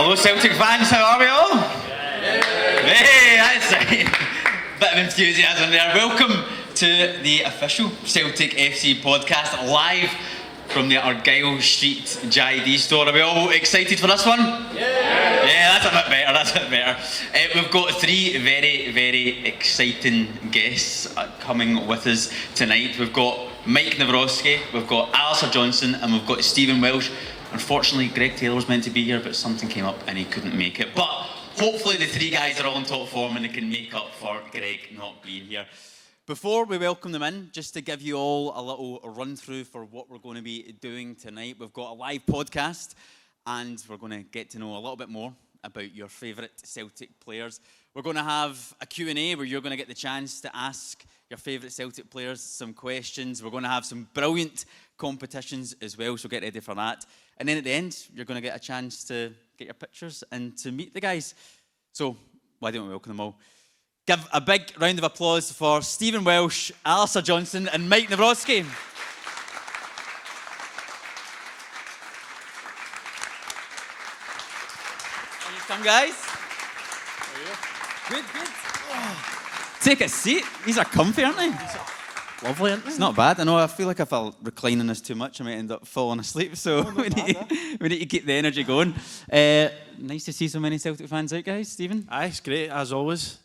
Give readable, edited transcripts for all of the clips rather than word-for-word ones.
Hello Celtic fans, how are we all? Hey, that's right. Bit of enthusiasm there. Welcome to the official Celtic FC podcast, live from the Argyll Street JD store. Are we all excited for this one? Yeah, that's a bit better. We've got three very, very exciting guests coming with us tonight. We've got Maik Nawrocki, we've got Alistair Johnston, and we've got Stephen Welsh. Unfortunately, Greg Taylor's meant to be here, but something came up and he couldn't make it. But hopefully the three guys are all in top form and they can make up for Greg not being here. Before we welcome them in, just to give you all a little run through for what we're going to be doing tonight. We've got a live podcast and we're going to get to know a little bit more about your favourite Celtic players. We're going to have a Q&A where you're going to get the chance to ask your favourite Celtic players some questions. We're going to have some brilliant competitions as well, so get ready for that. And then at the end, you're going to get a chance to get your pictures and to meet the guys. So why don't we welcome them all? Give a big round of applause for Stephen Welsh, Alistair Johnston and Maik Nawrocki. Can you come, guys? How are you? Good. Oh. Take a seat. These are comfy, aren't they? Lovely, isn't it? It's not bad. I know. I feel like if I recline on this too much, I might end up falling asleep. So we need to keep the energy going. Nice to see so many Celtic fans out, guys. Stephen? Aye, it's great, as always.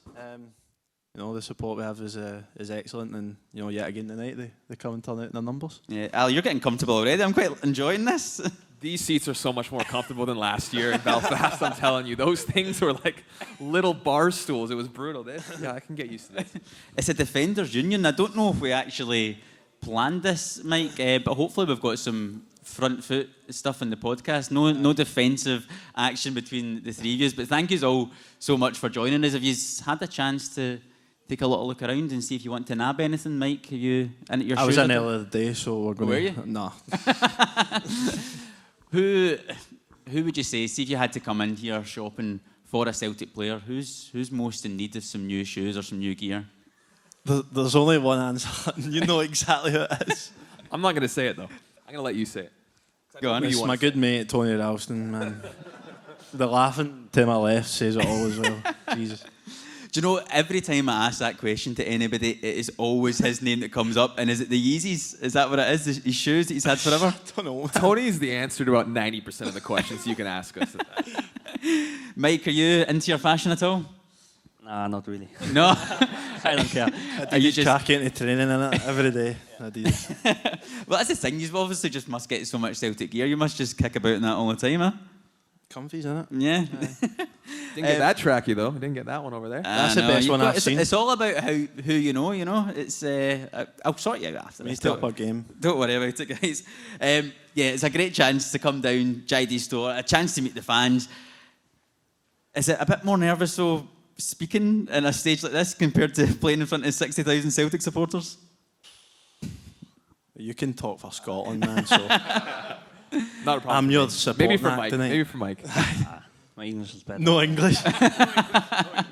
The support we have is excellent, and yet again tonight they come and turn out in their numbers. Yeah, Al, you're getting comfortable already. I'm quite enjoying this. These seats are so much more comfortable than last year in Belfast, I'm telling you. Those things were like little bar stools. It was brutal. Yeah, I can get used to this. It's a Defenders Union. I don't know if we actually planned this, Mike, but hopefully we've got some front foot stuff in the podcast. No defensive action between the three of you. But thank you all so much for joining us. Have you had a chance to take a little look around and see if you want to nab anything, Mike? Have you in at your shoes? I was in earlier the day, so we're going to... Were you? No. Who would you say, see if you had to come in here shopping for a Celtic player, who's most in need of some new shoes or some new gear? There's only one answer. You know exactly who it is. I'm not going to say it, though. I'm going to let you say it. Go on. It's my good mate, Tony Ralston, man. The laughing to my left says it all as well. Jesus. Do you know, every time I ask that question to anybody, it is always his name that comes up. And is it the Yeezys? Is that what it is? His shoes that he's had forever? I don't know. Tony's the answer to about 90% of the questions you can ask us. Mike, are you into your fashion at all? Nah, not really. No? I don't care. I do track into training in it every day. I do. Well, that's the thing. You obviously just must get so much Celtic gear. You must just kick about in that all the time, huh? Comfies, innit? Yeah. Didn't get that tracky, though. I didn't get that one over there. That's the best one I've seen. It's all about who you know, It's I'll sort you out after We this. need to up our game. Don't worry about it, guys. Yeah, it's a great chance to come down JD store, a chance to meet the fans. Is it a bit more nervous, though, speaking in a stage like this compared to playing in front of 60,000 Celtic supporters? You can talk for Scotland, man, so... Not a problem. I'm your support Maybe for Matt Mike. tonight. Maybe for Mike. My English is better. No English.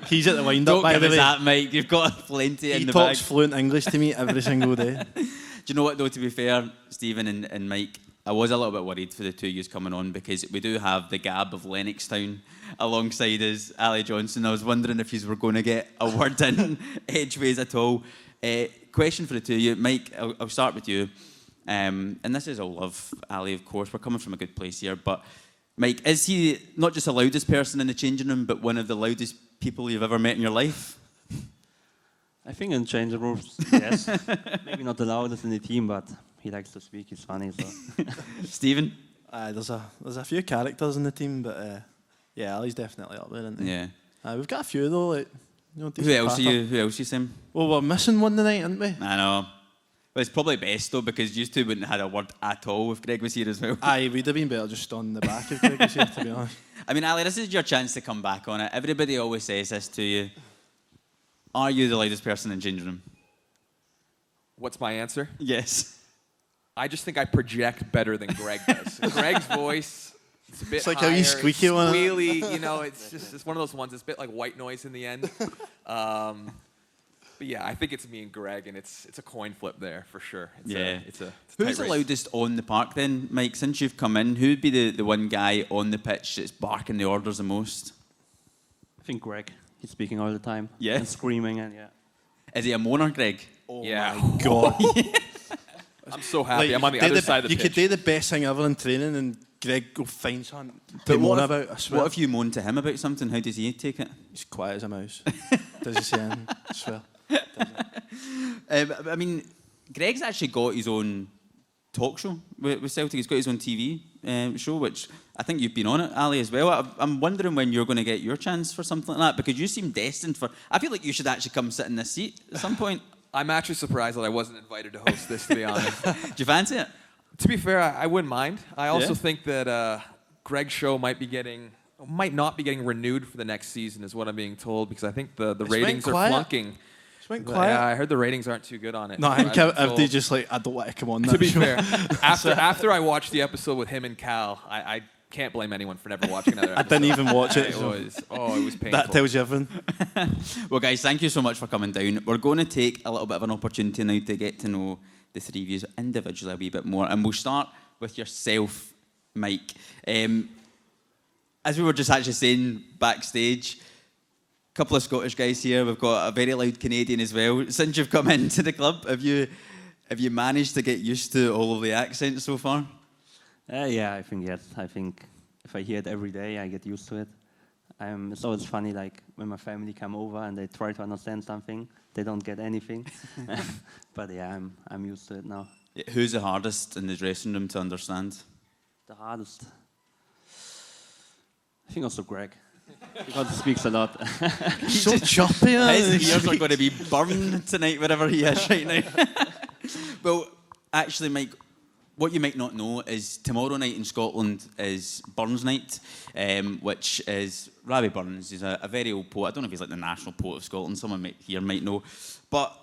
He's at the wind-up, Don't by give the us way. that, Mike. You've got plenty in He the talks bag. fluent English to me every single day. Do you know what, though, to be fair, Stephen and Mike, I was a little bit worried for the two of you coming on because we do have the Gab of Lennoxtown alongside us, Ali Johnson. I was wondering if you were going to get a word in edgeways at all. Question for the two of you. Mike, I'll start with you. And this is all love, Ali, of course. We're coming from a good place here. But, Mike, is he not just the loudest person in the changing room, but one of the loudest people you've ever met in your life? I think in changing rooms, yes. Maybe not the loudest in the team, but he likes to speak. He's funny. So. Stephen? There's a few characters in the team, but yeah, Ali's definitely up there, isn't he? Yeah. We've got a few though. Like, Who else are you, Sam? Well, we're missing one tonight, aren't we? I know. But it's probably best, though, because you two wouldn't have had a word at all if Greg was here as well. Aye, we'd have been better just on the back if Greg was here, to be honest. I mean, Ali, this is your chance to come back on it. Everybody always says this to you. Are you the loudest person in the changing room? What's my answer? Yes. I just think I project better than Greg does. Greg's voice, it's a bit It's like higher, how you squeaky one. squealy, it's one of those ones. It's a bit like white noise in the end. But yeah, I think it's me and Greg, and it's a coin flip there for sure. It's a Who's tight the race. loudest on the park then, Mike? Since you've come in, who'd be the one guy on the pitch that's barking the orders the most? I think Greg. He's speaking all the time. Yeah. And screaming and yeah. Is he a moaner, Greg? Oh Yeah. my God. I'm so happy. I'm on the do other side of the You pitch. could do the best thing ever in training and Greg go find something to But moan what about, I swear. What if you moan to him about something? How does he take it? He's quiet as a mouse. Does he say anything? I swear. I mean, Greg's actually got his own talk show with Celtic. He's got his own TV show, which I think you've been on it, Ali, as well. I'm wondering when you're going to get your chance for something like that, because you seem destined for... I feel like you should actually come sit in this seat at some point. I'm actually surprised that I wasn't invited to host this, to be honest. Do you fancy it? To be fair, I wouldn't mind. I also Yeah? think that Greg's show might not be getting renewed for the next season, is what I'm being told, because I think the ratings are quiet. flunking. Just went quiet. Yeah, I heard the ratings aren't too good on it. No, I think I've been if they told. just like, I don't want to come on To that be show. fair, after I watched the episode with him and Cal, I can't blame anyone for never watching another I episode. didn't even watch it. It so was painful. that tells you everything. Well, guys, thank you so much for coming down. We're going to take a little bit of an opportunity now to get to know the three of you individually a wee bit more. And we'll start with yourself, Mike. As we were just actually saying backstage, a couple of Scottish guys here. We've got a very loud Canadian as well. Since you've come into the club, have you managed to get used to all of the accents so far? Yeah, I think yes. I think if I hear it every day, I get used to it. It's always funny, like when my family come over and they try to understand something, they don't get anything. But yeah, I'm used to it now. Who's the hardest in the dressing room to understand? The hardest, I think also Greg, because he speaks a lot. He's so choppy. His ears are going to be burned tonight, wherever he is right now. Well, actually, Mike, what you might not know is tomorrow night in Scotland is Burns Night, which is Rabbie Burns. He's a very old poet. I don't know if he's like the national poet of Scotland. Someone here might know. But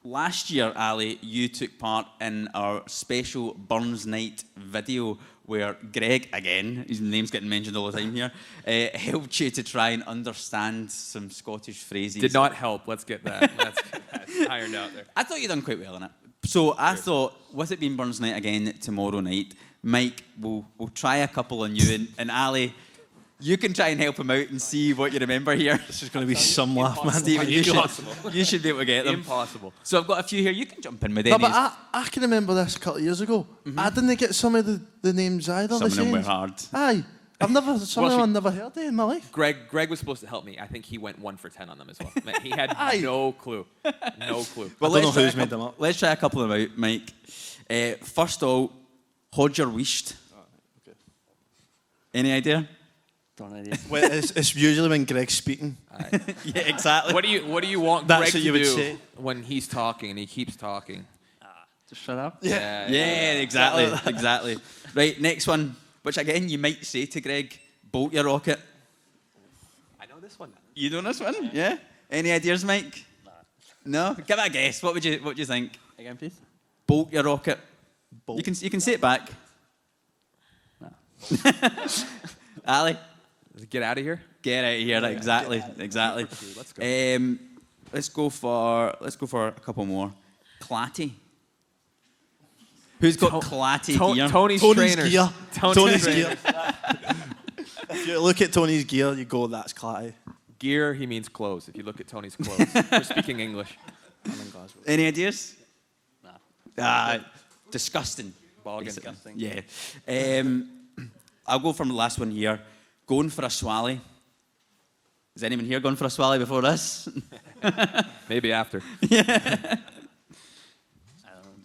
last year, Ali, you took part in our special Burns Night video where Greg, again, his name's getting mentioned all the time here, helped you to try and understand some Scottish phrases. Did not help. Let's get that. That's ironed out there. I thought you'd done quite well in it. So I thought, with it being Burns Night again tomorrow night, Mike, we'll try a couple on you, and Ali, you can try and help him out and see what you remember here. This is going to be some laugh, man. Stephen, you should be able to get them. Impossible. So I've got a few here. You can jump in with No, any. but I can remember this a couple of years ago. I didn't get some of the names either. Some of them were sayings. hard. Aye. Some of them I've never heard of in my life. Greg was supposed to help me. I think he went 1 for 10 on them as well. Man, he had no clue. No clue. Well, I don't know let's try who's a made couple- them up. Let's try a couple of them out, Mike. First of all, Hodger Wisht. Any idea? Don't idea. Well, it's usually when Greg's speaking. Yeah, exactly. What do you want That's Greg what to you would do say. when he's talking and he keeps talking? Just shut up. Yeah, exactly. Right, next one, which again you might say to Greg, bolt your rocket. I know this one. You know this one? Yeah. Any ideas, Mike? No. Give it a guess. What do you think? Again, please. Bolt your rocket. Bolt. You can say it back. No. Get Ali, out of here. get out of here. Exactly. Let's go. Let's go for a couple more. Clatty. Who's got clatty gear? Tony's trainers. gear. Tony's gear. If you look at Tony's gear, you go, that's Clatty. Gear, he means clothes. If you look at Tony's clothes. We're speaking English. I'm in Glasgow. Any ideas? No. Disgusting. Boggin. Disgusting. Yeah. I'll go from the last one here. Going for a swally. Is anyone here going for a swally before this? Maybe after. Do you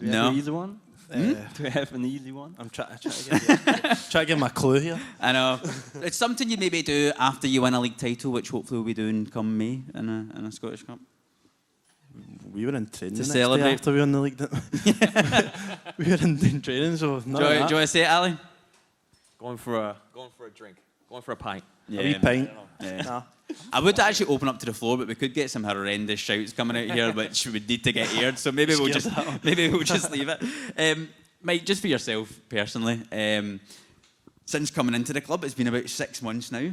No. have an easy one? Do you have an easy one? I'm trying to give him a clue here. I know. It's something you maybe do after you win a league title, which hopefully we'll be doing come May in a Scottish Cup. We were in training To the next celebrate. day after we won the league. We were in training, so Do you want to say it, Ali? Going for a drink. Going for a pint. a wee pint. Yeah. Nah. I would actually open up to the floor, but we could get some horrendous shouts coming out here, which would need to get aired. So maybe we'll just leave it. Mike, just for yourself personally, since coming into the club, it's been about 6 months now.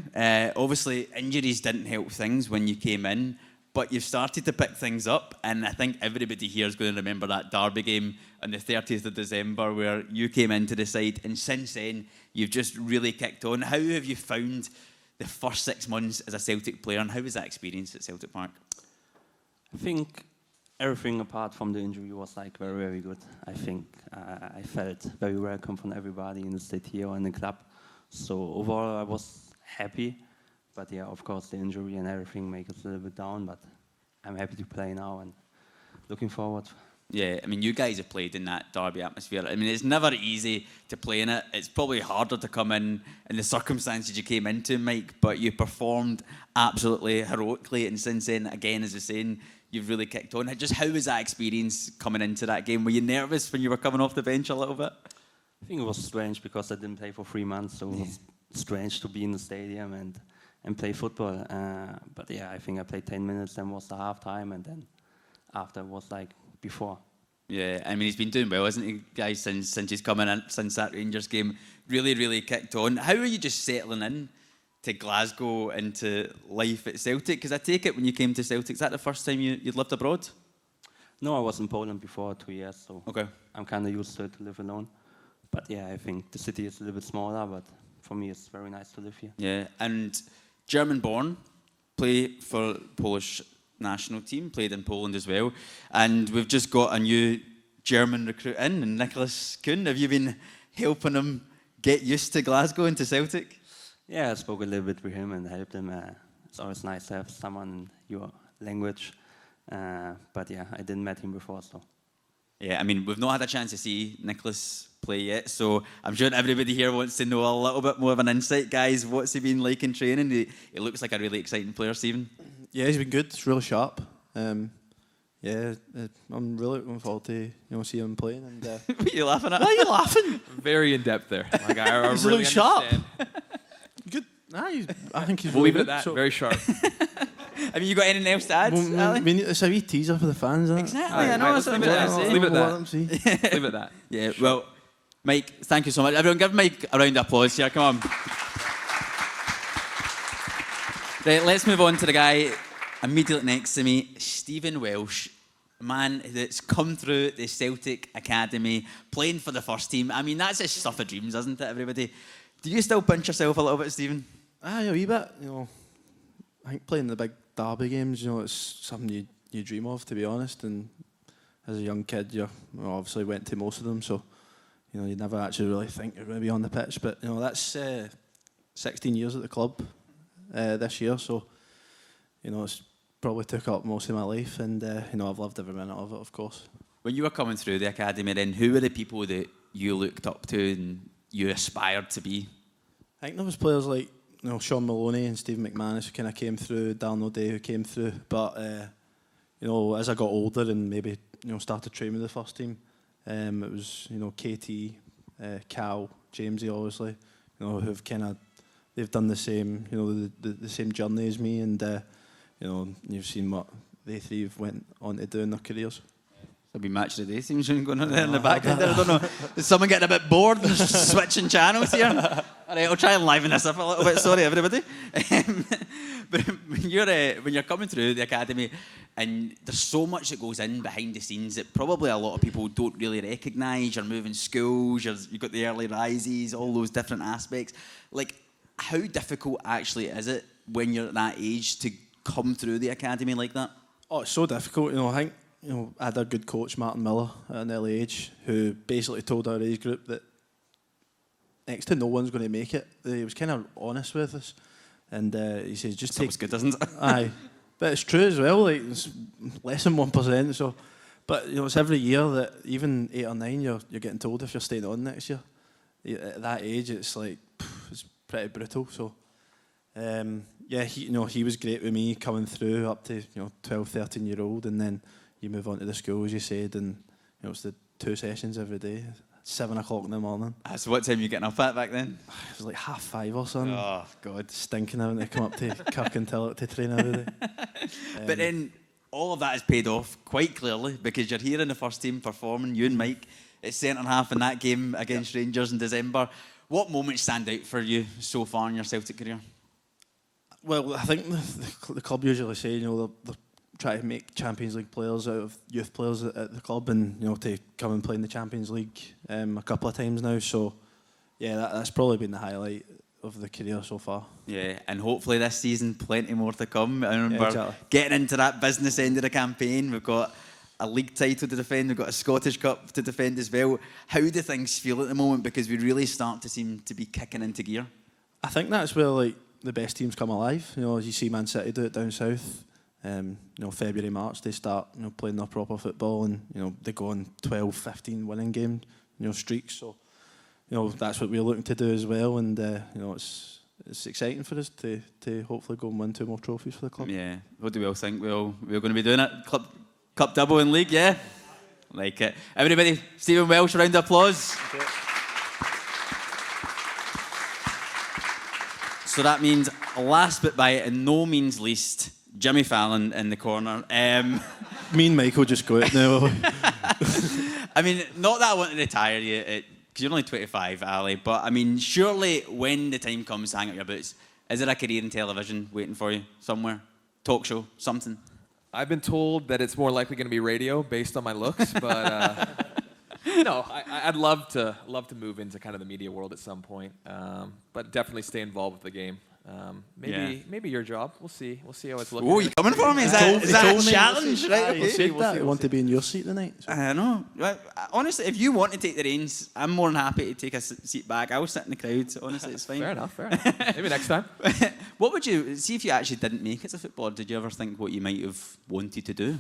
Obviously, injuries didn't help things when you came in. but you've started to pick things up, and I think everybody here is going to remember that derby game on the 30th of December where you came into the side, and since then you've just really kicked on. How have you found the first 6 months as a Celtic player, and how was that experience at Celtic Park? I think everything apart from the injury was like very, very good. I think I felt very welcome from everybody in the city here or in the club. So overall, I was happy. But yeah, of course, the injury and everything make us a little bit down. But I'm happy to play now and looking forward. Yeah, I mean, you guys have played in that derby atmosphere. I mean, it's never easy to play in it. It's probably harder to come in the circumstances you came into, Mike, but you performed absolutely heroically. And since then, again, as you're saying, you've really kicked on. Just how was that experience coming into that game? Were you nervous when you were coming off the bench a little bit? I think it was strange because I didn't play for 3 months, so it was strange to be in the stadium and play football. But yeah, I think I played 10 minutes, then was the half-time, and then after was like before. Yeah, I mean, he's been doing well, hasn't he, guys, since he's coming in, since that Rangers game. Really, really kicked on. How are you just settling in to Glasgow, into life at Celtic? Because I take it when you came to Celtic, is that the first time you'd lived abroad? No, I was in Poland before 2 years, so okay. I'm kind of used to it, to live alone. But yeah, I think the city is a little bit smaller, but for me it's very nice to live here. Yeah, and German-born, play for Polish national team, played in Poland as well. And we've just got a new German recruit in, Nicholas Kuhn. Have you been helping him get used to Glasgow and to Celtic? Yeah, I spoke a little bit with him and helped him. It's always nice to have someone in your language. But yeah, I didn't met him before, so. Yeah, I mean, we've not had a chance to see Nicholas play yet, so I'm sure everybody here wants to know a little bit more of an insight. Guys, what's he been like in training? He looks like a really exciting player, Stephen. Yeah, he's been good. He's really sharp. I'm really looking forward to see him playing. And what are you laughing at? why are you laughing? Very in depth there. Like I He's really really sharp. understand. Good. I think he's. We'll really leave it at good, that. so- Very sharp. Have you got anything else to add, Ali? It's a wee teaser for the fans, isn't it? Exactly, Alright, I know. right, That's let's what I'm leave it trying at to say. that. Let them see. Leave it at that. Yeah, well, Mike, thank you so much. Everyone, give Mike a round of applause here. Come on. Right, let's move on to the guy immediately next to me, Stephen Welsh. A man that's come through the Celtic Academy, playing for the first team. I mean, that's just stuff of dreams, isn't it, everybody? Do you still pinch yourself a little bit, Stephen? A wee bit. I think playing the big derby games, it's something you dream of, to be honest. And as a young kid, you obviously went to most of them, so you never actually really think you're going to be on the pitch. But that's 16 years at the club this year, so it's probably took up most of my life, and I've loved every minute of it, of course. When you were coming through the academy, then who were the people that you looked up to and you aspired to be? I think there was players like Sean Maloney and Stephen McManus who kind of came through, Darren O'Day who came through. But as I got older and maybe started training with the first team, it was KT, Cal, Jamesy, obviously, who've they've done the same the same journey as me, and you've seen what they three have went on to do in their careers. There'll be match of the day seems going on there in the background there. I don't know. Is someone getting a bit bored and switching channels here? All right, I'll try and liven this up a little bit. Sorry, everybody. But when you're coming through the academy, and there's so much that goes in behind the scenes that probably a lot of people don't really recognise. You're moving schools, you've got the early rises, all those different aspects. Like, how difficult actually is it when you're at that age to come through the academy like that? Oh, it's so difficult. I think I had a good coach, Martin Miller, at an early age, who basically told our age group that next to no one's going to make it. He was kind of honest with us, and he says, "Just take." That's good, doesn't it? Aye, but it's true as well. Like, it's less than 1%. So, but it's every year that even 8 or 9, you're getting told if you're staying on next year. At that age, it's like it's pretty brutal. So, he was great with me coming through up to 12, 13-year-old, and then you move on to the school, as you said, and it's the 2 sessions every day, 7 o'clock in the morning. So what time were you getting up at back then? It was like 5:30 or something. Oh, God. Stinking having to come up to Kirkintilloch to train every day. But then all of that has paid off quite clearly, because you're here in the first team performing, you and Mike, at centre-half in that game against Rangers in December. What moments stand out for you so far in your Celtic career? Well, I think the club usually say, they're try to make Champions League players out of youth players at the club, and to come and play in the Champions League a couple of times now. So yeah, that's probably been the highlight of the career so far. Yeah, and hopefully this season plenty more to come. I remember exactly. getting into that business end of the campaign. We've got a league title to defend, we've got a Scottish Cup to defend as well. How do things feel at the moment? Because we really start to seem to be kicking into gear. I think that's where the best teams come alive. As you see Man City do it down south. February, March, they start playing their proper football, and they go on 12, 15 winning game streaks. So that's what we're looking to do as well, and it's exciting for us to hopefully go and win 2 more trophies for the club. Yeah, what do we all think? We're going to be doing it. Cup double in league, yeah? Like it. Everybody, Stephen Welsh, round of applause. Okay. So that means, last but by no means least, Jimmy Fallon in the corner. Me and Michael just go out now. I mean, not that I want to retire you, because you're only 25, Ali, but I mean, surely when the time comes to hang up your boots, is there a career in television waiting for you somewhere? Talk show, something? I've been told that it's more likely going to be radio based on my looks, but no, I'd love to move into kind of the media world at some point, but definitely stay involved with the game. Maybe your job. We'll see how it's looking. Oh, you coming for me? Is that a challenge? Right? You said that. I want to be in your seat tonight. So. I know. Honestly, if you want to take the reins, I'm more than happy to take a seat back. I'll sit in the crowd. Honestly, it's fine. Fair enough. Maybe next time. What would you see if you actually didn't make it as a footballer? Did you ever think what you might have wanted to do?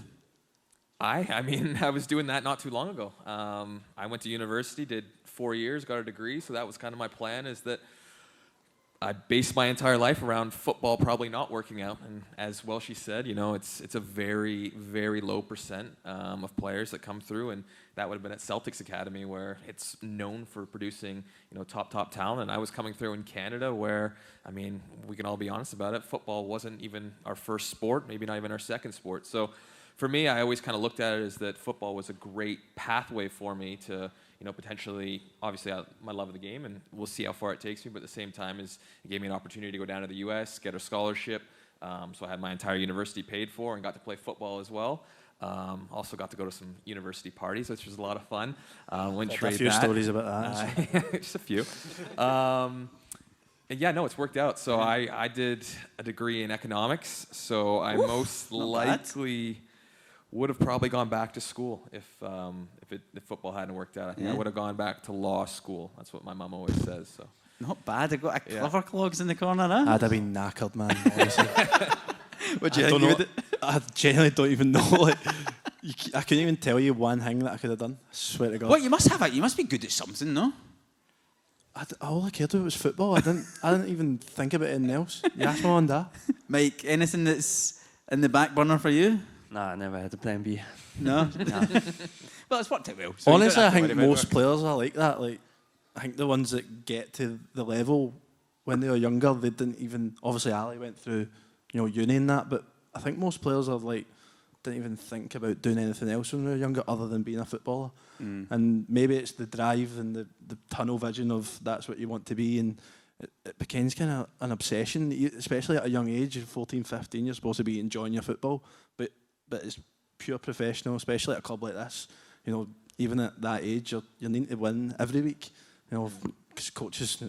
I mean, I was doing that not too long ago. I went to university, did 4 years, got a degree. So that was kind of my plan. Is that I based my entire life around football probably not working out, and as Welshie said, it's a very, very low percent of players that come through, and that would have been at Celtic's Academy, where it's known for producing top talent. And I was coming through in Canada, where I mean, we can all be honest about it, football wasn't even our first sport, maybe not even our second sport. So for me, I always kind of looked at it as that football was a great pathway for me to potentially, obviously, my love of the game, and we'll see how far it takes me, but at the same time, it gave me an opportunity to go down to the U.S., get a scholarship, so I had my entire university paid for and got to play football as well. Also got to go to some university parties, which was a lot of fun. Wouldn't trade a few that. Stories about that. Just a few. And yeah, no, it's worked out. So I did a degree in economics, so I most likely would have probably gone back to school if football hadn't worked out. I think I would have gone back to law school. That's what my mum always says. So not bad. I got a clever clogs in the corner, huh? I'd have been knackered, man. Honestly. What do you think? I genuinely don't even know. I couldn't even tell you one thing that I could have done. I swear to God. What you must be good at something, no? All I cared about was football. I didn't even think about anything else. You asked my mum and dad. Mike, anything that's in the back burner for you? No, I never had a plan B. No? No. Well, it's worked out well. So honestly, I think most players are like that. Like, I think the ones that get to the level when they were younger, they didn't even. Obviously, Ali went through, uni and that, but I think most players are like didn't even think about doing anything else when they were younger other than being a footballer. And maybe it's the drive and the tunnel vision of that's what you want to be, and it becomes kind of an obsession, especially at a young age, 14, 15, you're supposed to be enjoying your football, but it's pure professional, especially at a club like this. Even at that age, you're needing to win every week, because coaches,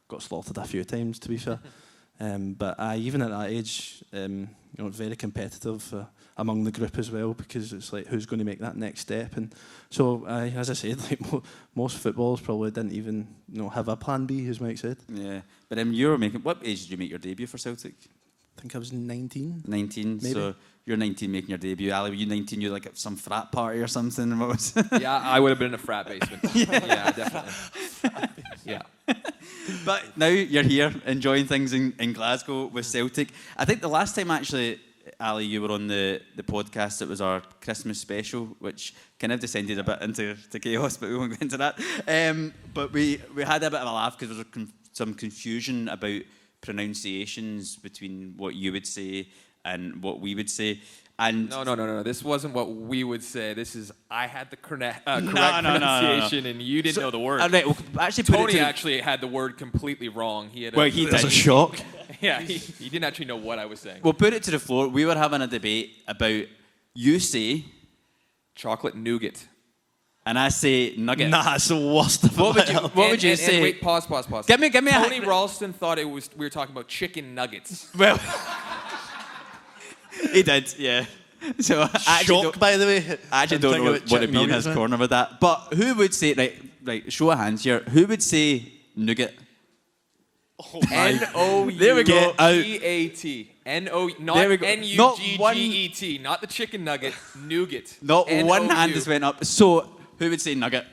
got slaughtered a few times, to be fair. But even at that age, very competitive among the group as well, because it's like, who's going to make that next step? And so, as I said, like most footballers probably didn't even have a plan B, as Mike said. Yeah, but what age did you make your debut for Celtic? I think I was 19. 19, maybe. So you're 19 making your debut. Ali, were you 19? You were like at some frat party or something? What was Yeah, I would have been in a frat basement. Yeah, definitely. Yeah. But now you're here enjoying things in Glasgow with Celtic. I think the last time actually, Ali, you were on the podcast, it was our Christmas special, which kind of descended a bit into chaos, but we won't go into that. But we had a bit of a laugh because there was some confusion about pronunciations between what you would say and what we would say. And No. This wasn't what we would say. This is I had the correct pronunciation, and you didn't know the word. Right, well, actually, put Tony it to, actually had the word completely wrong. He had. he That's did. a shock. Yeah, he didn't actually know what I was saying. We'll put it to the floor. We were having a debate about you say Chocolate nougat. and I say nugget. Nah, it's the worst of What would you? What would you And say? wait, pause. Give me Tony a. Ralston thought we were talking about chicken nuggets. Well, he did, yeah. So I actually Shock, by the way. I actually don't know what to be in his corner with that. But who would say, right, show of hands here, who would say nougat? There we go. N-O-U-G-A-T. There we go. N-O-U-G-G-E-T. Not the chicken nugget. Nougat. Not one N-O-U. hand just went up. So, who would say nugget?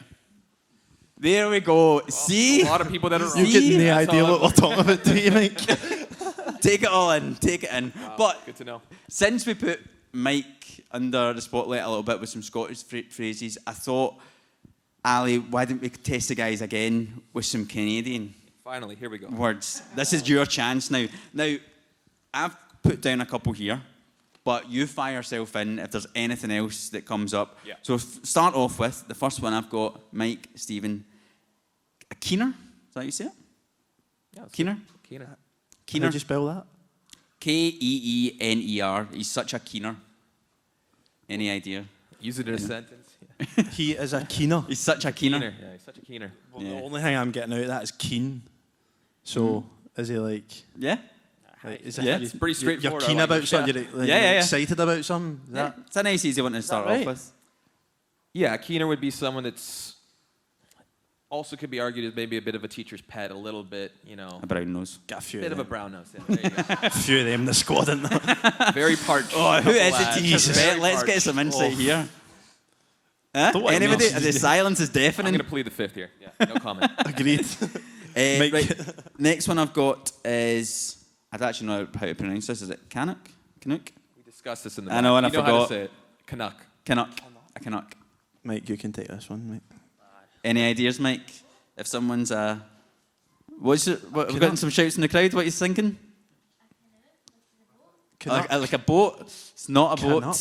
There we go. See? A lot of people that are wrong. You get no That's idea all what we're talking about, do you, Mike? Take it all in. Take it in. But Good to know. since we put Mike under the spotlight a little bit with some Scottish phrases, I thought, Ali, why didn't we test the guys again with some Canadian Finally, here we go. words? This is your chance now. Now, I've put down a couple here, but you fire yourself in if there's anything else that comes up. Yeah. So start off with the first one I've got, Mike, Stephen, a keener? Is that how you say it? Yeah, Keener? Keener. How Keener. do you spell that? Keener. He's such a keener. Any idea? Use it in a sentence. He is a keener. He's such a keener. Yeah, he's such a keener. Well, the only thing I'm getting out of that is keen. So, is he like... Yeah? is Yeah, it, it's pretty straightforward. You're keen I like about it. something? You're like, Yeah. excited about something? Is Yeah. that... It's a nice, easy one to start right? off with. Yeah, a keener would be someone that's also could be argued as maybe a bit of a teacher's pet, a little bit, A brown nose. Got a few bit of of a them. brown nose. Yeah, there you go. A few of them in the squad, isn't there? Very parched. Oh, who is couple it? lads. Jesus. Very Let's get parched. some insight here. Huh? Don't want Anybody? to The silence is I'm deafening. going to plead the fifth here. Yeah, no comment. Agreed. Mike. Right. Next one I've got is, I don't actually know how to pronounce this. Is it Canuck? Canuck? We discussed this in the I know, and you I know how to forgot. say it. Canuck. Canuck. A Canuck. Mike, you can take this one, mate. Any ideas, Mike? If someone's what's it? What, we've gotten some shouts in the crowd. What are you thinking? Like a boat. It's not a boat. Canuck.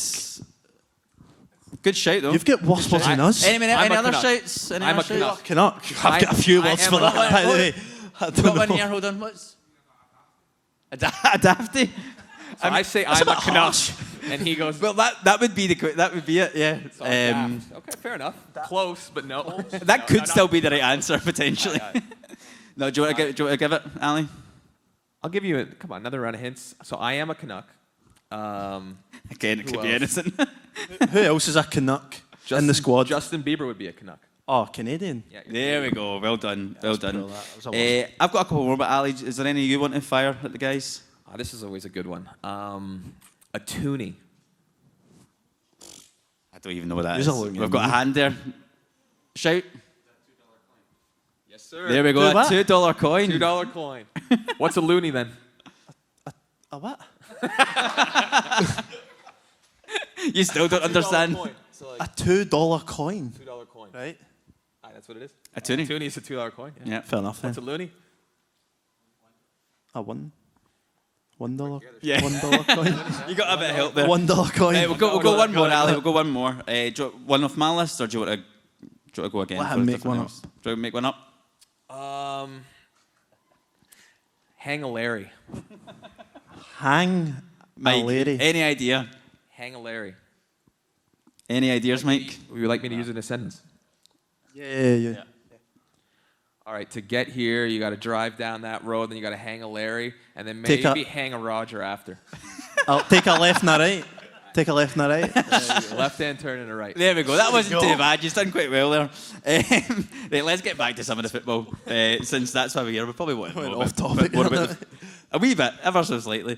Good shout though. You've got worse words than us. Any I'm a other Canuck. shouts? Any I'm other a shouts? Canuck. Canuck. I've got a few I words am for a that, Canuck. by the way. I Got don't one know. here. Hold on. What's a dafty? So I say That's I'm a a bit Canuck, harsh. and he goes, Well, that would be that would be it. Yeah. "It's all daft." Okay, fair enough. Close, but no. That could still be the right answer potentially. No, do you want to give it, Ali? I'll give you come on, another round of hints. So I am a Canuck. Again, it Who could be else? anything. Who else is a Canuck in the squad? Justin Bieber would be a Canuck. Oh, Canadian. Yeah, There we go. Well done. Well done. brutal, that was a lot. I've got a couple more, but Ali, is there any you want to fire at the guys? This is always a good one. A toonie. I don't even know what that Who's is. a looking We've got a at hand there. Shout. Yes, sir. There we go. Do A what? $2 coin. $2 coin. What's a loony then? A what? You still don't understand. So A $2 coin. $2 coin. Right? Aye, that's what it is. A toonie. Toonie is a $2 coin. Yeah. Yeah. Fair enough then. What's a loony? A $1. Yeah. $1 coin. You got a bit of help there. $1 coin. We'll go one more, Ali. We'll go one more. Do you want one off my list, or do you want to go again? Let for him make different one else? Do you want to make one up? Hang a Larry. Hang a Mike, lady. any idea? Hang a Larry. Any ideas, Mike? Would you like me to use it in a sentence? Yeah. All right, to get here, you got to drive down that road, then you got to hang a Larry, and then Take a- maybe hang a Roger after. I'll take a left and a right. Take a left and a right. Left hand turn and a right. There we go. That wasn't go. too bad. You've done quite well there. Right, let's get back to some of the football. Since that's why we're here, we probably want to Went know off a bit topic. more about a wee bit, ever so slightly.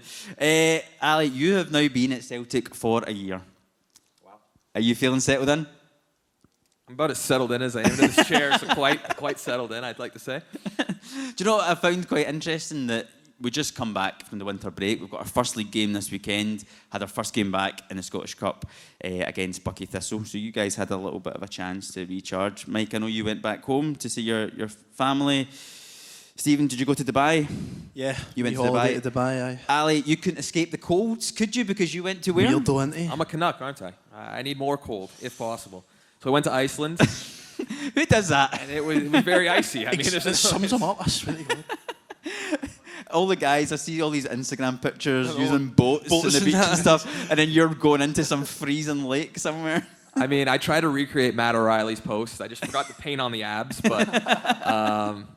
Ali, you have now been at Celtic for a year. Wow. Are you feeling settled in? I'm about as settled in as I am in this chair, so quite settled in, I'd like to say. Do you know what I found quite interesting? That we just come back from the winter break. We've got our first league game this weekend. Had our first game back in the Scottish Cup against Buckie Thistle. So you guys had a little bit of a chance to recharge. Mike, I know you went back home to see your family. Stephen, did you go to Dubai? Yeah, You went to holiday Dubai? to Dubai, aye. Ali, you couldn't escape the colds, could you? Because you went to where? Weirdo, ain't he? I'm a Canuck, aren't I? I need more cold, if possible. So I went to Iceland, Who does that? and it was very icy. I mean, It sums him up, I swear to God. All the guys, I see all these Instagram pictures using boats on boats the and beach and that. stuff, and then you're going into some freezing lake somewhere. I mean, I tried to recreate Matt O'Reilly's post. I just forgot to paint on the abs, but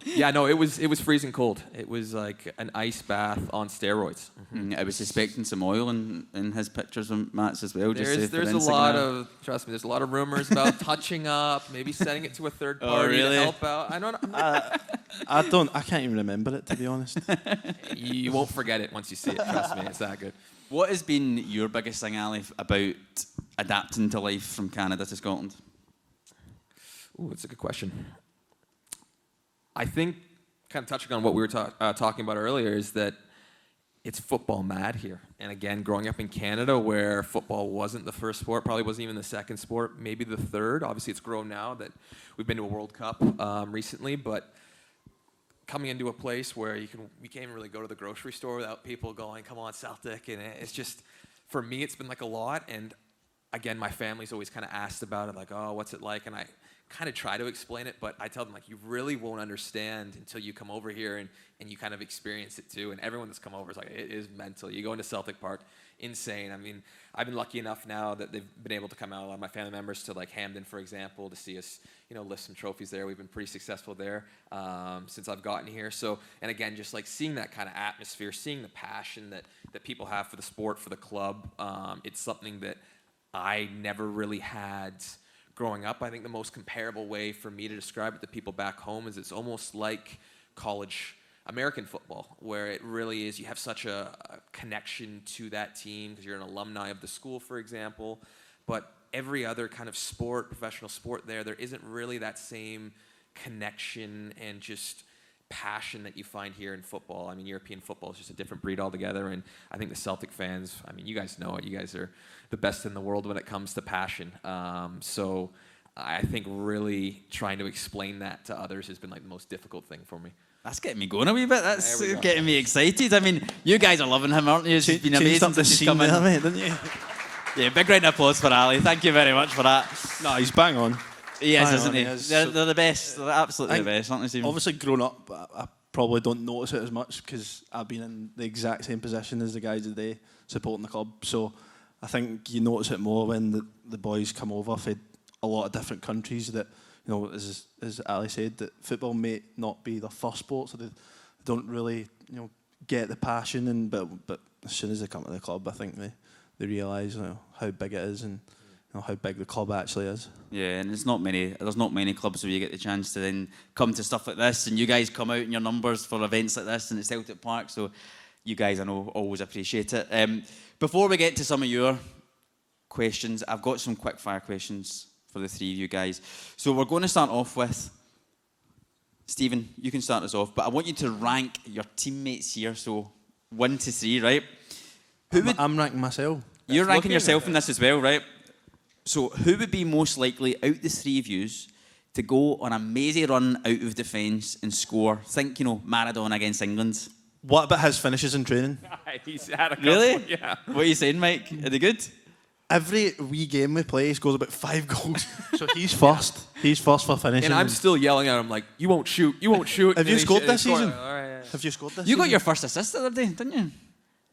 yeah, no, it was freezing cold. It was like an ice bath on steroids. I was suspecting some oil in his pictures of Matt's as well. There's a lot of, trust me, there's a lot of rumors about touching up, maybe sending it to a third party really? to help out. I can't even remember it, to be honest. You won't forget it once you see it. Trust me, it's that good. What has been your biggest thing, Ali, about adapting to life from Canada to Scotland? Ooh, that's a good question. I think, kind of touching on what we were talking about earlier, is that it's football mad here. And again, growing up in Canada, where football wasn't the first sport, probably wasn't even the second sport, maybe the third. Obviously, it's grown now that we've been to a World Cup recently, but coming into a place where you can't even really go to the grocery store without people going, "Come on, Celtic," and it's just, for me, it's been like a lot. And again, my family's always kind of asked about it, like, "Oh, what's it like?" And I kind of try to explain it, but I tell them, like, you really won't understand until you come over here and you kind of experience it too. And everyone that's come over is like, it is mental. You go into Celtic Park, insane. I mean, I've been lucky enough now that they've been able to come out, a lot of my family members, to like Hampden, for example, to see us, lift some trophies there. We've been pretty successful there since I've gotten here. So, and again, just like seeing that kind of atmosphere, seeing the passion that people have for the sport, for the club, it's something that I never really had growing up. I think the most comparable way for me to describe it to people back home is it's almost like college American football, where it really is, you have such a connection to that team because you're an alumni of the school, for example. But every other kind of sport, professional sport there isn't really that same connection and just passion that you find here in football. I mean, European football is just a different breed altogether, and I think the Celtic fans, I mean, you guys know it. You guys are the best in the world when it comes to passion. So I think really trying to explain that to others has been like the most difficult thing for me. That's getting me going a wee bit. That's getting me excited. I mean, you guys are loving him, aren't you? It's been amazing the since he's scene come in. there, mate, didn't you? Yeah, big round of applause for Ali. Thank you very much for that. No, he's bang on. He is, Bang isn't on, he? he is. They're the best. They're absolutely the best, aren't they, Stephen? Obviously, grown up, I probably don't notice it as much because I've been in the exact same position as the guys today supporting the club. So I think you notice it more when the boys come over from a lot of different countries that, as Ali said, that football may not be their first sport, so they don't really, get the passion. But as soon as they come to the club, I think they realise how big it is and how big the club actually is. Yeah, and there's not many clubs where you get the chance to then come to stuff like this, and you guys come out in your numbers for events like this and at Celtic Park, so you guys, I know, always appreciate it. Before we get to some of your questions, I've got some quick fire questions for the three of you guys. So we're going to start off with Stephen, you can start us off, but I want you to rank your teammates here, so 1 to 3, right? I'm ranking myself. You're ranking yourself in this as well, right? So who would be most likely out the three of yous to go on a mazy run out of defence and score? Think, Maradona against England. What about his finishes in training? He's had a couple, Really? yeah. What are you saying, Mike? Are they good? Every wee game we play, he scores about 5 goals. So he's first. He's first for finishing. And I'm still yelling at him like, you won't shoot. Have you scored this season? All right, yeah. Have you scored this You season? got your first assist the other day, didn't you?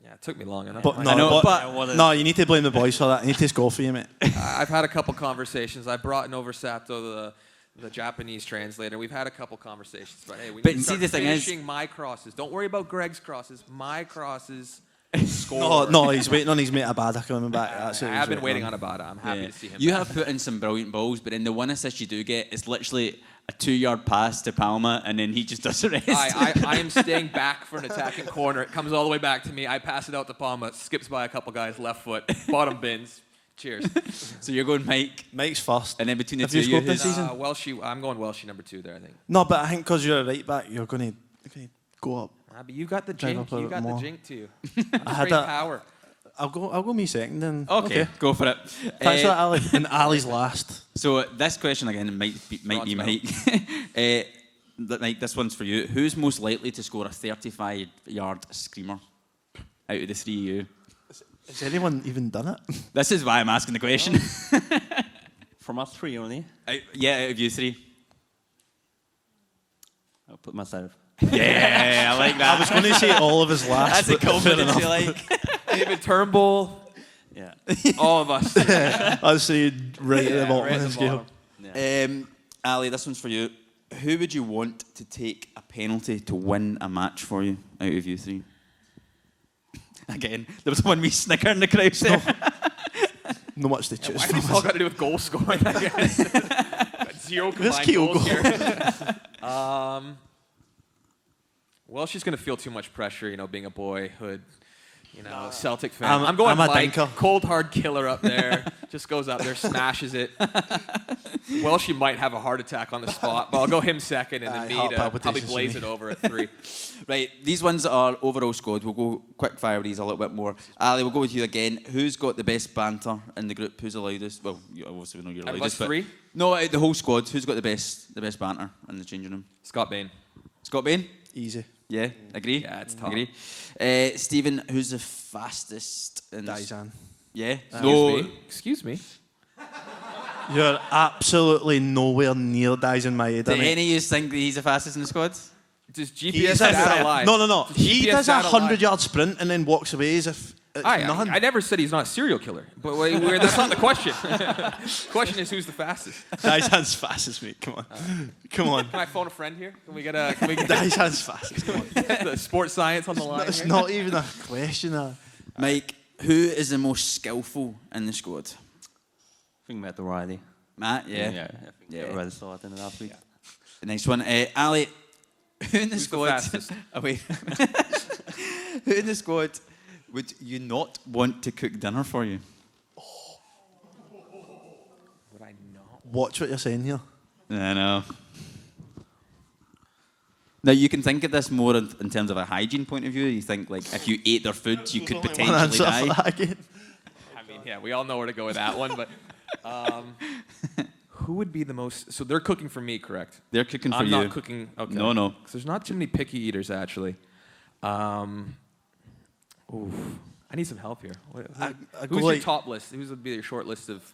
Yeah, it took me long enough. But I know, no, you need to blame the boys for that. I need to score for you, mate. I've had a couple conversations. I brought in over Sato, the Japanese translator. We've had a couple conversations. But hey, we need to start finishing my crosses. Don't worry about Greg's crosses. My crosses score. No, he's waiting on his mate Abada coming back. That's I what have he's been waiting on Abada. I'm happy to see him. You back. have put in some brilliant balls, but then the one assist you do get is literally a 2-yard pass to Palma, and then he just does the rest. I am staying back for an attacking corner. It comes all the way back to me. I pass it out to Palma. Skips by a couple guys, left foot, bottom bins. Cheers. So you're going Mike, Mike's first. and then between the Have two you of scored you, this season? Welshie, I'm going Welshie number 2 there, I think. No, but I think because you're a right back, you're going to go up. But you got the Drive jink. up a You bit got the more. jink to you. I had Straight that. power. I'll go me second then. Okay, go for it. Thanks for that, Ali. And Ali's last. So this question again might be Bronze Mike. Mike, this one's for you. Who's most likely to score a 35-yard screamer out of the three of you? Has anyone even done it? This is why I'm asking the question. From us three only. Out of you three. I'll put myself. Yeah, I like that. I was going to say all of his last. That's a but fair confidence enough. you like. David Turnbull, Yeah. all of us. I'd say right at the bottom right of at the the scale. bottom. Ali, this one's for you. Who would you want to take a penalty to win a match for you out of you three? Again, there was one wee snicker in the crowd there. Not much to choose Why from. does this all got to do with goal scoring? I guess. Got 0 Where's combined Keogh goals going? here. Well, she's going to feel too much pressure, being a boyhood, Celtic fan. I'm going I'm a Maik, dinker. cold hard killer up there. Just goes up there, smashes it. Well, she might have a heart attack on the spot, but I'll go him second, and then me heart to probably palpitations blaze for it me. over at 3. Right, these ones are overall squad. We'll go quick fire with these a little bit more. Ali, we'll go with you again. Who's got the best banter in the group? Who's the loudest? Well, you obviously know you're Out of loudest. us but- 3? No, out of the whole squad. Who's got the best banter in the changing room? Scott Bain. Scott Bain? Easy. Yeah, agree? Yeah, it's tough. Agree. Stephen, who's the fastest? Dizan. Yeah? Excuse me. You're absolutely nowhere near Dizan my head. Do any of you think that he's the fastest in the squad? Does GPS data lie? No. Does He GPS does a data lie? 100-yard sprint and then walks away as if it's nothing. I never said he's not a serial killer, but that's not the question. The question is who's the fastest. Dizan's fastest, mate. Come on. Come on. Can I phone a friend here? Can we get Dizan's fastest. Come on. the sports science on the line? It's here? not even a question. Mike, who is the most skillful in the squad? I think Matt O'Reilly. Matt, yeah. I think Yeah. O'Reilly saw it in the last week. The next one. Ali, who in the Who's the squad... fastest? Oh, wait. Who in the squad would you not want to cook dinner for you? Would I not? Watch what you're saying here. I know. Now, you can think of this more in terms of a hygiene point of view. You think, like, if you ate their food, you could One potentially answer die. for that again. I mean, yeah, we all know where to go with that one, but who would be the most... So they're cooking for me, correct? They're cooking for I'm you. not cooking... Okay. No. 'Cause there's not too many picky eaters, actually. Oof. I need some help here. I Who's go your like- top list? Who's would be your short list of...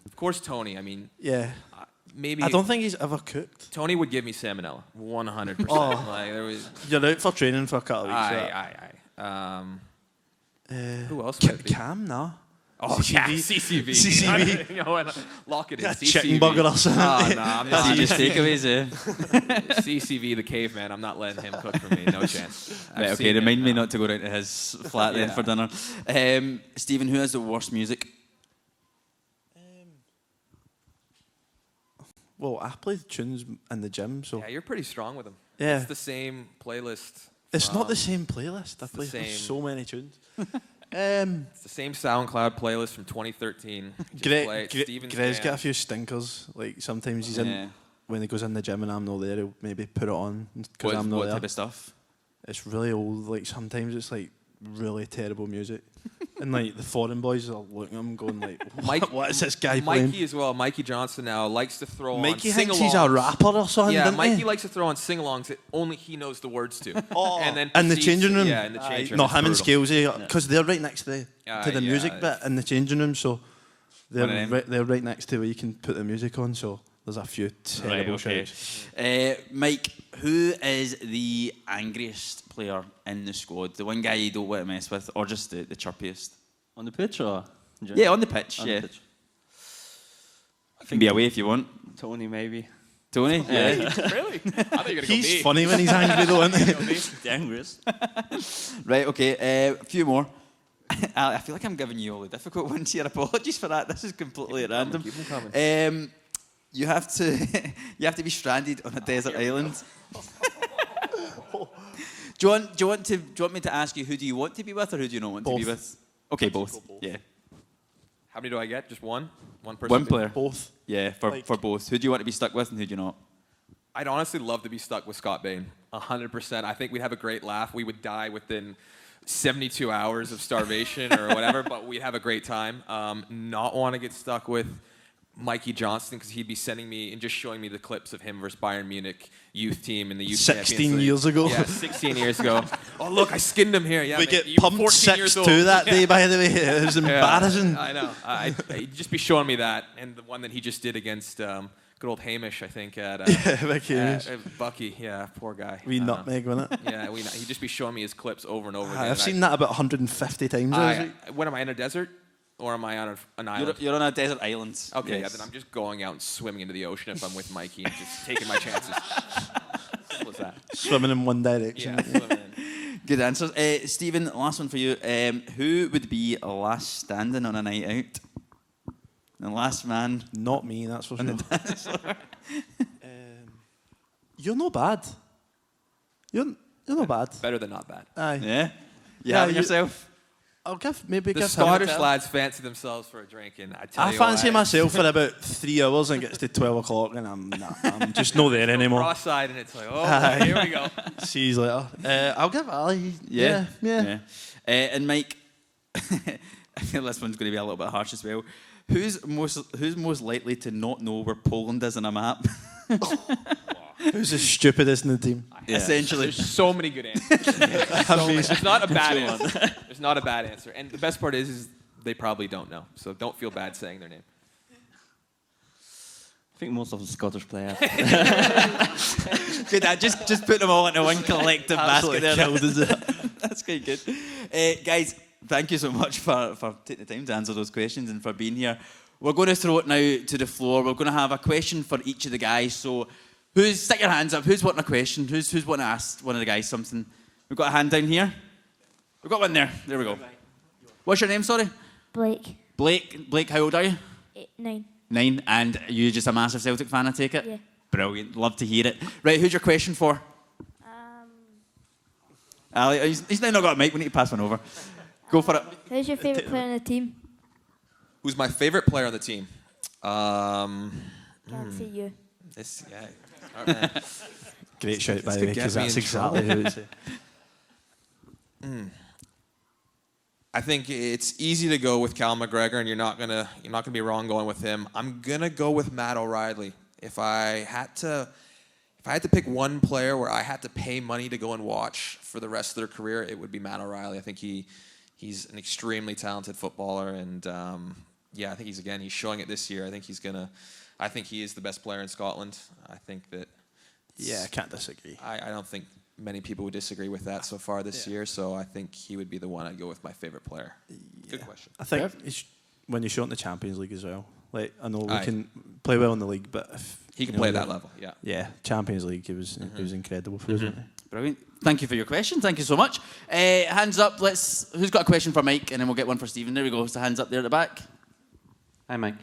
Of course, Tony. I mean, Yeah. maybe... I don't think he's ever cooked. Tony would give me salmonella, 100%. Oh. Like, there was... You're out for training for a couple of weeks. Aye. Who else Who would it be? Cam, no. Oh, CCV. yeah, CCV. CCV. You know, and lock it in. Yeah, CCV. chicken burger or something. Oh, no, I'm That's not. just takeaways, eh? CCV, the caveman. I'm not letting him cook for me. No chance. I've Right, okay, seen remind him, me no. not to go down to his flat then Yeah. for dinner. Stephen, who has the worst music? Well, I play tunes in the gym, so Yeah, you're pretty strong with him. Yeah. It's the same playlist. it's not the from- same playlist. I the play same. so many tunes. It's the same SoundCloud playlist from 2013. Just play it. Steven's Greg's got a Jams. few stinkers. Like sometimes he's Yeah. in when he goes in the gym and I'm not there. He'll maybe put it on because I'm not What there. type of stuff? It's really old. Like sometimes it's like really terrible music, and like the foreign boys are looking at him going like, what is this guy playing? Mikey as well. Maiki Johnston now likes to throw Mikey on thinks sing-alongs. he's a rapper or something. Yeah, doesn't Mikey he? likes to throw on sing-alongs that only he knows the words to. Oh, and then in the proceeds- changing room. Yeah, in the changing room. No, It's him and brutal. Scalesy, because they're right next to the Yeah, music bit in the changing room, so One of them. they're right next to where you can put the music on. So there's a few terrible shouts. Mike, who is the angriest player in the squad? The one guy you don't want to mess with, or just the chirpiest? On the pitch or? Yeah, on the pitch. On yeah, the pitch. you can be away if you want. Tony, maybe. Tony. Yeah. Really? I thought you were going to go He's me. funny when he's angry though, isn't he? The angriest. Right. Okay. A few more. I feel like I'm giving you all the difficult ones here. Apologies for that. This is completely random. Keep them coming. You have to be stranded on a desert island. Do you want me to ask you who do you want to be with or who do you not want to be Both. with? Okay, both. Yeah. How many do I get? Just one? One person? One player. Both. Yeah, for both. Who do you want to be stuck with and who do you not? I'd honestly love to be stuck with Scott Bain. 100%. I think we'd have a great laugh. We would die within 72 hours of starvation or whatever, but we'd have a great time. Not want to get stuck with Mikey Johnston, because he'd be sending me and just showing me the clips of him versus Bayern Munich youth team in the youth 16 years ago. Yeah, 16 years ago. Oh, look, I skinned him here. Yeah, We mate, get you were pumped 14 years 6-2 old. that day, by the way. It was embarrassing. Yeah, I know. He'd just be showing me that, and the one that he just did against good old Hamish, I think, at Bucky. Yeah, poor guy. Wee nutmeg, wasn't it? Yeah, he'd just be showing me his clips over and over again. I've seen that about 150 times. When am I in a desert? Or am I on an island? You're on a desert island. Okay, Yes. yeah, then I'm just going out and swimming into the ocean if I'm with Mikey and just taking my chances. Simple as that. Swimming in one direction. Yeah, swimming in. Good answers. Stephen, last one for you. Who would be last standing on a night out? The last man. Not me, that's for sure. You're not bad. You're not bad. Better than not bad. Aye. Yeah? Yeah, Having you- yourself? I'll give The Scottish lads fancy themselves for a drink, and I fancy myself for about 3 hours and it gets to 12 o'clock and I'm just not there anymore. Cross-eyed, and it's like, oh, Aye. here we go. See you later. I'll give Ali. Yeah. Yeah. And Mike, I feel this one's going to be a little bit harsh as well. Who's most likely to not know where Poland is on a map? Who's the stupidest in the team? Yeah. Essentially. There's so many good answers. There's not a bad answer. There's not a bad answer. And the best part is they probably don't know. So don't feel bad saying their name. I think most of the Scottish players. Good. Just put them all into one collective basket there. That's quite good. Guys, thank you so much for taking the time to answer those questions and for being here. We're going to throw it now to the floor. We're going to have a question for each of the guys. So stick your hands up. Who's wanting a question? Who's wanting to ask one of the guys something? We've got a hand down here. We've got one there. There we go. What's your name, sorry? Blake. Blake, how old are you? 9. 9. And you just a massive Celtic fan, I take it? Yeah. Brilliant. Love to hear it. Right, who's your question for? Ali, he's now not got a mic. We need to pass one over. Go for it. Who's your favourite player on the team? Who's my favorite player on the team? Can't see you. Great shout, by the way, could get because me that's in exactly who it's. I think it's easy to go with Cal McGregor, and you're not gonna be wrong going with him. I'm gonna go with Matt O'Reilly. If I had to pick one player where I had to pay money to go and watch for the rest of their career, it would be Matt O'Reilly. I think he's an extremely talented footballer, and I think he's showing it this year. I think he is the best player in Scotland. I think that. Yeah, I can't disagree. I don't think many people would disagree with that so far this year, so I think he would be the one I'd go with my favorite player. Good question. I think when you show in the Champions League as well. Like, I know we Aye. can play well in the league, but if He can play at that level, yeah. Yeah, Champions League, it was incredible for us, wasn't it? Brilliant. Thank you for your question. Thank you so much. Hands up. Who's got a question for Mike? And then we'll get one for Stephen. There we go. So hands up there at the back. Hi, Mike.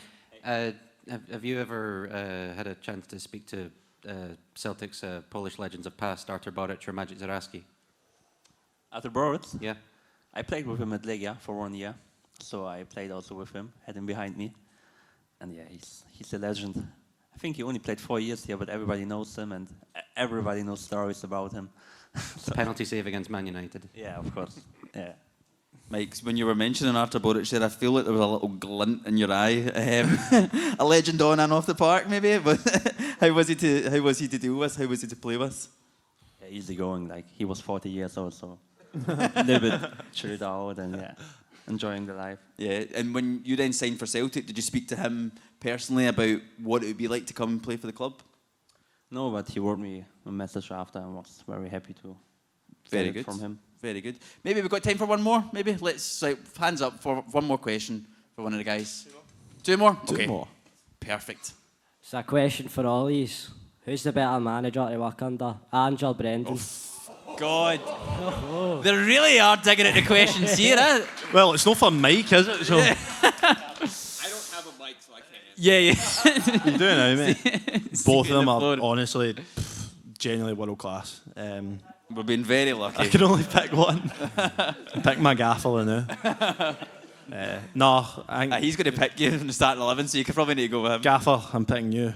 Have you ever had a chance to speak to Celtic's Polish legends of past, Artur Boruc or Maciej Zawadzki? Artur Boruc? Yeah. I played with him at Legia for 1 year. So I played also with him, had him behind me. And yeah, he's a legend. I think he only played 4 years here, but everybody knows him and everybody knows stories about him. The penalty save against Man United. Yeah, of course. Yeah. Mike, when you were mentioning Artur Boruc there, I feel like there was a little glint in your eye. A legend on and off the park, maybe. But how was he to deal with? How was he to play with? Yeah, easy going. Like, he was 40 years old, so a little bit chilled out and yeah, enjoying the life. Yeah, and when you then signed for Celtic, did you speak to him personally about what it would be like to come and play for the club? No, but he wrote me a message after and was very happy to Very get it good. from him. Very good. Maybe we've got time for one more. Maybe let's hands up for one more question for one of the guys. Two more. Two more. Perfect. It's a question for all these. Who's the better manager to work under, Ange or Brendan? God, they really are digging at the questions here, eh? Well, it's not for Mike, is it? So I don't have a mic, so I can't answer. Yeah. you're doing it, mate. Both of them are floor. honestly genuinely world class. We've been very lucky. I can only pick one. Pick my gaffer now. No, I think He's going to pick you in the starting 11, so you could probably need to go with him. Gaffer, I'm picking you.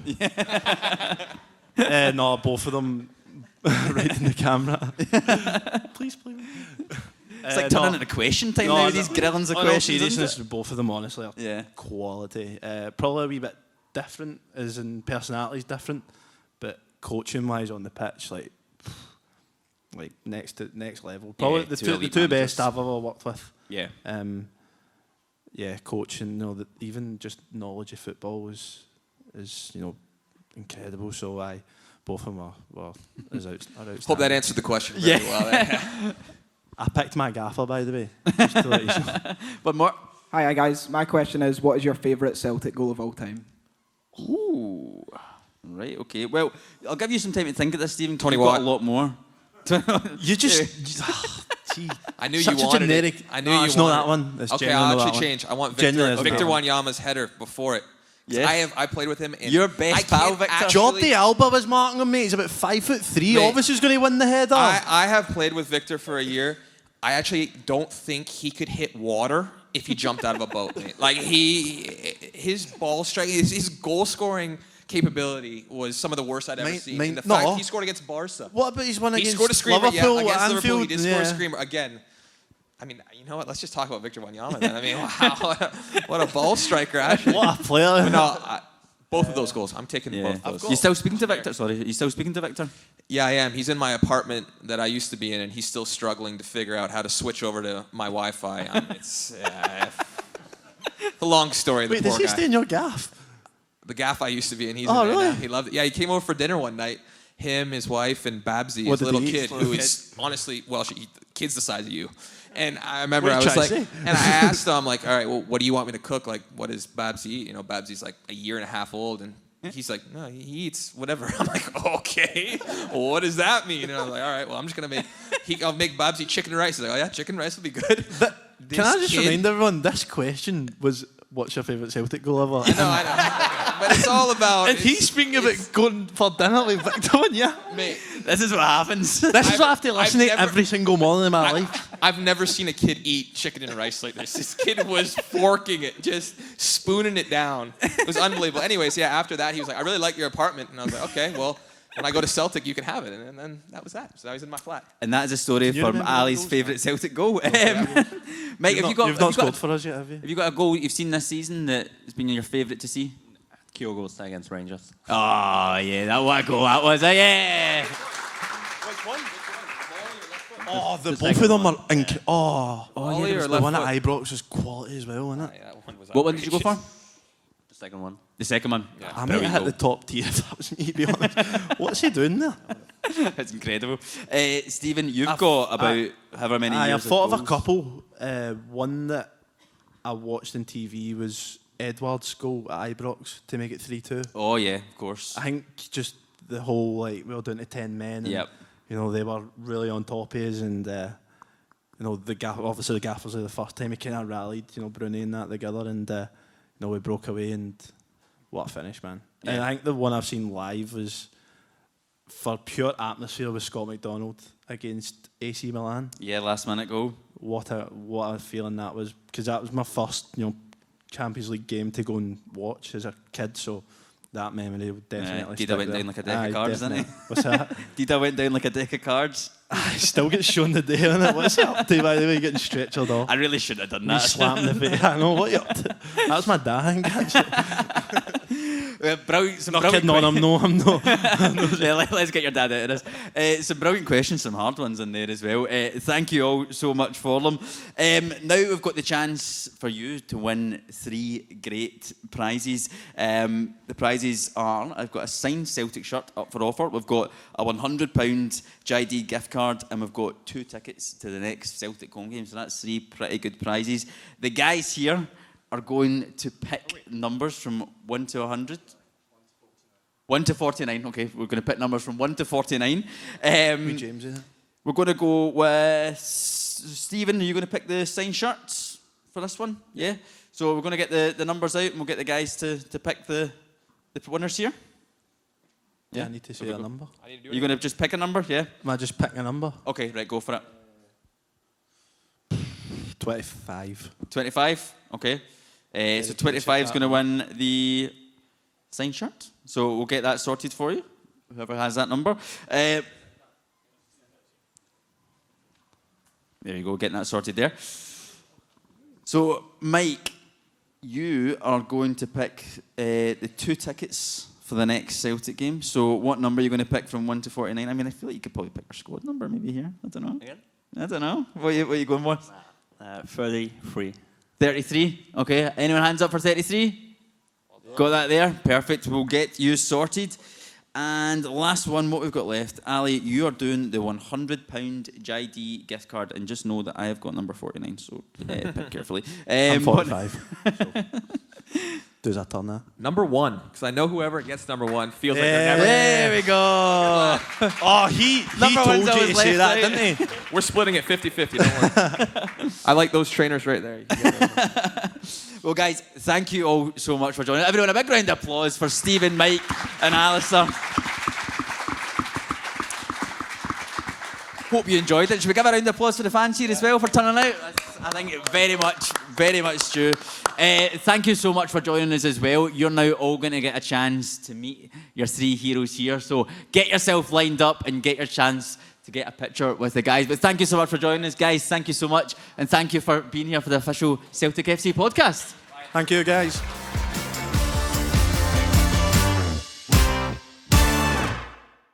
No, both of them right in the camera. Please play me. It's like turning into question time now, these grillings of on all questions. isn't seriousness, it? both of them honestly are Yeah. quality. Probably a wee bit different, as in personality's different, but coaching-wise on the pitch, like next level. Probably the two best I've ever worked with. Yeah. Coaching, even just knowledge of football is incredible. So both of them are outstanding. Hope that answered the question very well. I picked my gaffer, by the way. Just to let you know. But more. Hi guys, my question is, what is your favourite Celtic goal of all time? Ooh. Right, okay. Well, I'll give you some time to think of this, Stephen. Tony You've got Watt. a lot more. You just... Gee. I knew Such you a wanted generic. it. I knew no, you it's wanted not that it. one. It's Okay, genuinely I'll that actually one. change. I want Genuinely Victor is that Wanyama's header before it. Yeah. I played with him. And Your best I pal, can't Victor. actually- Jordi Alba was marking him, mate. He's about 5'3". Mate, Obviously, he's going to win the header. I have played with Victor for a year. I actually don't think he could hit water if he jumped out of a boat, mate. Like his ball striking, his goal scoring capability was some of the worst I'd ever seen. And the fact he scored against Barca. What about his one He against scored a screamer, Liverpool against at Liverpool. He Anfield? did score a screamer again. I mean, you know what? Let's just talk about Victor Wanyama then. I mean, wow, what a ball striker, actually. What a player. But no, both of those goals. I'm taking both of those. You still speaking to Victor? Sorry, you still speaking to Victor? Yeah, I am. He's in my apartment that I used to be in, and he's still struggling to figure out how to switch over to my Wi-Fi. It's a long story. Wait, does he stay in your gaff? The gaff I used to be in, he's in Oh, there really? now. He loved it. Yeah, he came over for dinner one night. Him, his wife, and Babsy, What his did little he eat? kid, who is honestly, Welsh, kid's the size of you. And I remember What are I you was trying like, to say? and I asked him, like, all right, well, what do you want me to cook? Like, what does Babsy eat? You know, Babsy's like a year and a half old, and he's like, no, he eats whatever. I'm like, okay, well, what does that mean? And I was like, all right, well, I'm just gonna I'll make Babsy chicken and rice. He's like, oh yeah, chicken and rice will be good. Can I just remind everyone, this question was, what's your favourite Celtic goal ever? I know. But it's all about... And he's speaking about going for dinner with Victor, yeah? Mate, This is what happens. This is what I have to listen to never- every single morning in my life. I've never seen a kid eat chicken and rice like this. This kid was forking it, just spooning it down. It was unbelievable. Anyways, yeah, after that, he was like, I really like your apartment. And I was like, okay, well, when I go to Celtic, you can have it. And then that was that. So I was in my flat. And that is a story you from remember Ali's those? favourite Celtic goal. Mike, You've not scored for us yet, have you? Have you got a goal you've seen this season that has been your favourite to see? Kyogo's against Rangers. Oh, yeah, what a goal that was. Yeah. Oh, both of them are Oh, Volley yeah, or The left one at foot? Ibrox was quality as well, wasn't it? Yeah, that one was What one did you go for? The second one. The second one. I might have hit the top tier if that was me, to be honest. What's he doing there? That's incredible. Stephen, you've got about however many years I've thought of a goals. couple. One that I watched on TV was Edward's goal at Ibrox to make it 3-2. Oh, yeah, of course. I think just the whole, we were down to 10 men. And, Yep. they were really on top of us. And, obviously the gaffers the first time he kind of rallied, Bruni and that together. And, we broke away and what a finish, man. Yeah. And I think the one I've seen live was, for pure atmosphere, was Scott McDonald against AC Milan. Yeah, last minute goal. What a feeling that was, because that was my first, Champions League game to go and watch as a kid. So that memory would definitely. Dida stick went there. down like a deck of cards, didn't he? What's that? Dida went down like a deck of cards. I still get shown the day on it. What's he up to, by the way, getting stretchered off? I really should have done Me that. slapping the face. I know what you up to. That was my dad, I think, actually. Brilliant, Not kidding on him, no, I'm not. Yeah, let's get your dad out of this. Some brilliant questions, some hard ones in there as well. Thank you all so much for them. Now we've got the chance for you to win 3 great prizes. The prizes are, I've got a signed Celtic shirt up for offer. We've got a £100 JD gift card, and we've got 2 tickets to the next Celtic home game. So that's 3 pretty good prizes. The guys here are going to pick numbers from 1 to 100. 1 to 49, okay. We're going to pick numbers from 1 to 49. James, is it? We're going to go with Stephen. Are you going to pick the signed shirts for this one? Yeah? So we're going to get the numbers out, and we'll get the guys to pick the winners here. Yeah, I need to say a number. You're going to just pick a number, yeah? Am I just picking a number? Okay, right, go for it. 25. 25, okay. So 25 is going to win the signed shirt. So we'll get that sorted for you, whoever has that number. There you go, getting that sorted there. So, Mike, you are going to pick the 2 tickets for the next Celtic game. So what number are you going to pick from 1 to 49? I mean, I feel like you could probably pick your squad number maybe here. I don't know. Again? I don't know. What are you going with? 33. 33. Okay. Anyone hands up for 33? Got that there. Perfect. We'll get you sorted. And last one, what we've got left. Ali, you are doing the £100 JD gift card. And just know that I have got number 49, so pick carefully. I'm 45. Does that turn there? Number 1, because I know whoever gets number 1 feels like they're never. There we go. Oh, he Number told one's you always to say left that, out. didn't he? We're splitting it 50-50, don't worry. I like those trainers right there. You can get those. Well, guys, thank you all so much for joining. Everyone, a big round of applause for Stephen, Maik, and Alistair. Hope you enjoyed it. Should we give a round of applause for the fans here as well for turning out? I think very much due. Thank you so much for joining us as well. You're now all going to get a chance to meet your 3 heroes here. So get yourself lined up and get your chance to get a picture with the guys. But thank you so much for joining us, guys. Thank you so much. And thank you for being here for the official Celtic FC podcast. Thank you, guys.